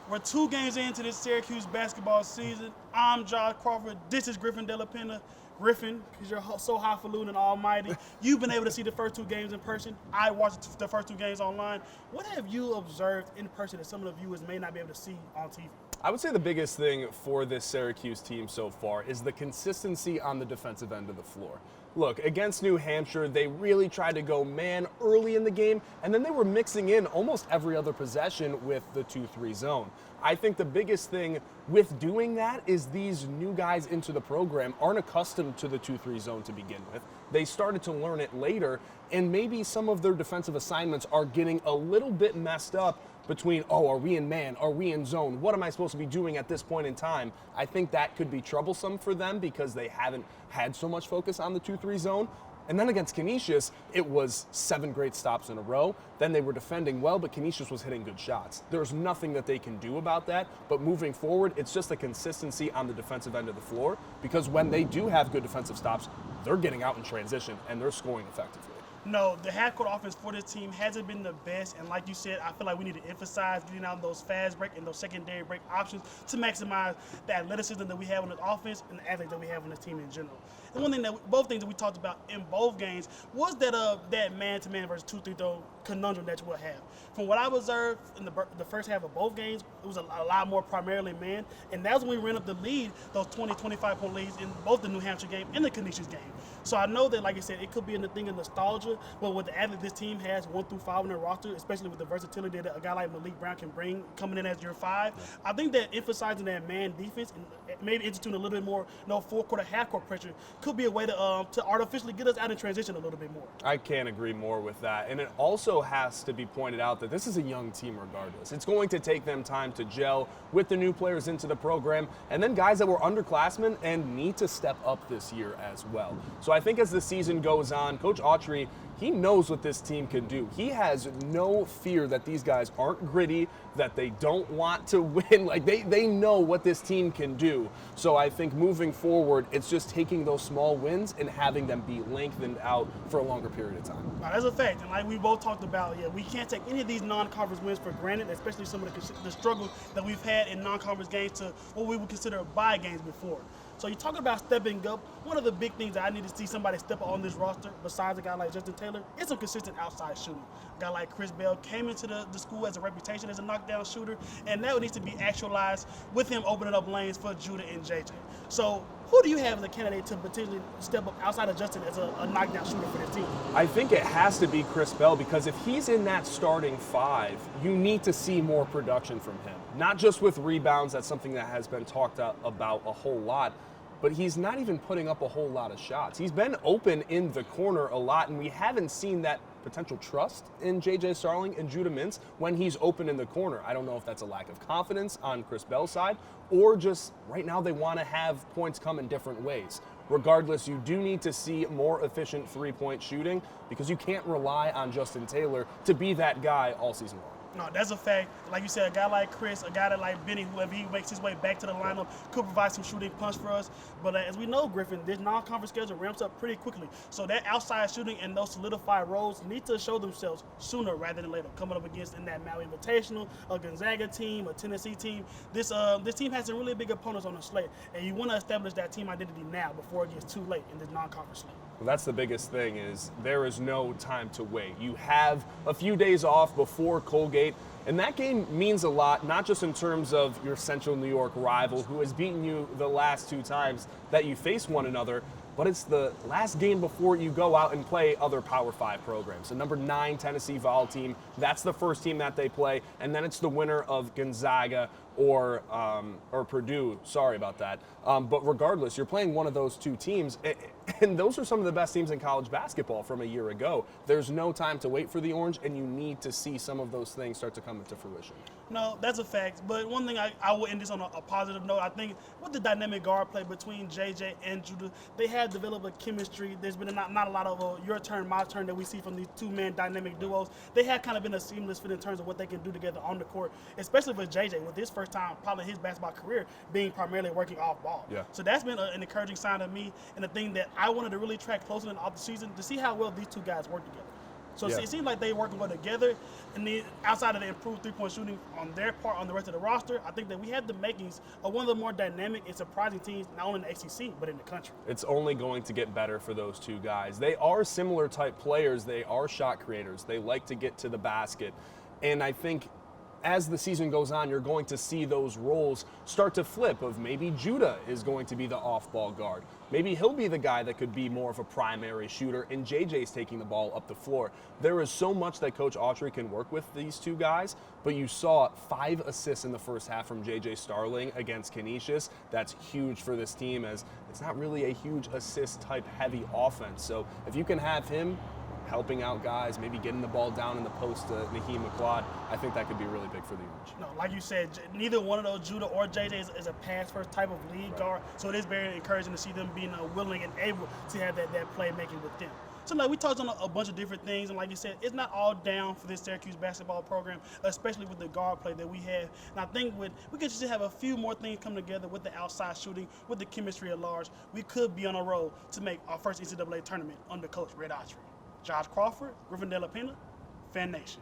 We're 2 games into this Syracuse basketball season. I'm Crawford. This is Griffin, Della, Penna. Griffin, because you're so highfalutin and almighty. You've been able to see the first 2 games in person. I watched the first 2 games online. What have you observed in person that some of the viewers may not be able to see on TV? I would say the biggest thing for this Syracuse team so far is the consistency on the defensive end of the floor. Look, against New Hampshire, they really tried to go man early in the game, and then they were mixing in almost every other possession with the 2-3 zone. I think the biggest thing with doing that is these new guys into the program aren't accustomed to the 2-3 zone to begin with. They started to learn it later, and maybe some of their defensive assignments are getting a little bit messed up between, oh, are we in man? Are we in zone? What am I supposed to be doing at this point in time? I think that could be troublesome for them because they haven't had so much focus on the 2-3 zone. And then against Canisius, it was 7 great stops in a row. Then they were defending well, but Canisius was hitting good shots. There's nothing that they can do about that. But moving forward, it's just a consistency on the defensive end of the floor because when they do have good defensive stops, they're getting out in transition and they're scoring effectively. No, the half-court offense for this team hasn't been the best, and like you said, I feel like we need to emphasize getting out those fast break and those secondary break options to maximize the athleticism that we have on the offense and the athletes that we have on this team in general. And one thing both things that we talked about in both games was that man-to-man versus 2-3 throw conundrum that we'll have. From what I've observed in the first half of both games, it was a lot more primarily man, and that's when we ran up the lead, those 20, 25-point leads in both the New Hampshire game and the Canisius game. So I know that, like I said, it could be in the thing of nostalgia, but with the athletes this team has 1 through 5 on their roster, especially with the versatility that a guy like Malik Brown can bring coming in as your 5, I think that emphasizing that man defense and maybe instituting a little bit more full-court or half-court pressure could be a way to artificially get us out in transition a little bit more. I can't agree more with that. And it also has to be pointed out that this is a young team regardless. It's going to take them time to gel with the new players into the program and then guys that were underclassmen and need to step up this year as well. So I think as the season goes on, Coach Autry, he knows what this team can do. He has no fear that these guys aren't gritty, that they don't want to win. Like they know what this team can do. So I think moving forward, it's just taking those small wins and having them be lengthened out for a longer period of time. Now, that's a fact. And like we both talked about, we can't take any of these non-conference wins for granted, especially some of the struggle that we've had in non-conference games to what we would consider bye games before. So you're talking about stepping up. One of the big things that I need to see somebody step up on this roster, besides a guy like Justin Taylor, is some consistent outside shooting. A guy like Chris Bell came into the school as a reputation as a knockdown shooter, and that needs to be actualized with him opening up lanes for Judah and JJ. So who do you have as a candidate to potentially step up outside of Justin as a knockdown shooter for this team? I think it has to be Chris Bell because if he's in that starting 5, you need to see more production from him. Not just with rebounds, that's something that has been talked about a whole lot, but he's not even putting up a whole lot of shots. He's been open in the corner a lot, and we haven't seen that potential trust in J.J. Starling and Judah Mintz when he's open in the corner. I don't know if that's a lack of confidence on Chris Bell's side or just right now they want to have points come in different ways. Regardless, you do need to see more efficient three-point shooting because you can't rely on Justin Taylor to be that guy all season long. No, that's a fact. Like you said, a guy like Chris, a guy like Benny, whoever he makes his way back to the lineup, could provide some shooting punch for us. But as we know, Griffin, this non-conference schedule ramps up pretty quickly. So that outside shooting and those solidified roles need to show themselves sooner rather than later. Coming up against in that Maui Invitational, a Gonzaga team, a Tennessee team, this team has some really big opponents on the slate. And you want to establish that team identity now before it gets too late in this non-conference slate. Well, that's the biggest thing is there is no time to wait. You have a few days off before Colgate, and that game means a lot, not just in terms of your Central New York rival who has beaten you the last 2 times that you face one another, but it's the last game before you go out and play other Power 5 programs. The number 9 Tennessee Vol team, that's the first team that they play, and then it's the winner of Gonzaga or Purdue. Sorry about that. But regardless, you're playing one of those 2 teams, and those are some of the best teams in college basketball from a year ago. There's no time to wait for the Orange, and you need to see some of those things start to come into fruition. No, that's a fact. But one thing I will end this on a positive note. I think with the dynamic guard play between JJ and Judah, they have developed a chemistry. There's been not a lot of your turn, my turn that we see from these 2-man dynamic duos. They have kind of been a seamless fit in terms of what they can do together on the court, especially for JJ with his first time probably his basketball career being primarily working off ball. Yeah. So that's been an encouraging sign to me, and the thing that I wanted to really track closely in the offseason to see how well these 2 guys work together. So Yeah. it seems like they're working well together. And then outside of the improved three-point shooting on their part, on the rest of the roster, I think that we have the makings of one of the more dynamic and surprising teams, not only in the ACC, but in the country. It's only going to get better for those two guys. They are similar type players. They are shot creators. They like to get to the basket. And I think as the season goes on, you're going to see those roles start to flip of maybe Judah is going to be the off-ball guard. Maybe he'll be the guy that could be more of a primary shooter, and JJ's taking the ball up the floor. There is so much that Coach Autry can work with these two guys, but you saw 5 assists in the first half from JJ Starling against Canisius. That's huge for this team, as it's not really a huge assist-type heavy offense. So if you can have him helping out guys, maybe getting the ball down in the post to Naheem McLeod, I think that could be really big for the Orange. No, like you said, neither one of those, Judah or JJ, is a pass-first type of lead guard. So it is very encouraging to see them being willing and able to have that playmaking with them. So like we touched on a bunch of different things, and like you said, it's not all down for this Syracuse basketball program, especially with the guard play that we have. And I think we could just have a few more things come together with the outside shooting, with the chemistry at large. We could be on a roll to make our first NCAA tournament under Coach Red Autry. Josh Crawford, Griffin, Della, Penna, Fan Nation.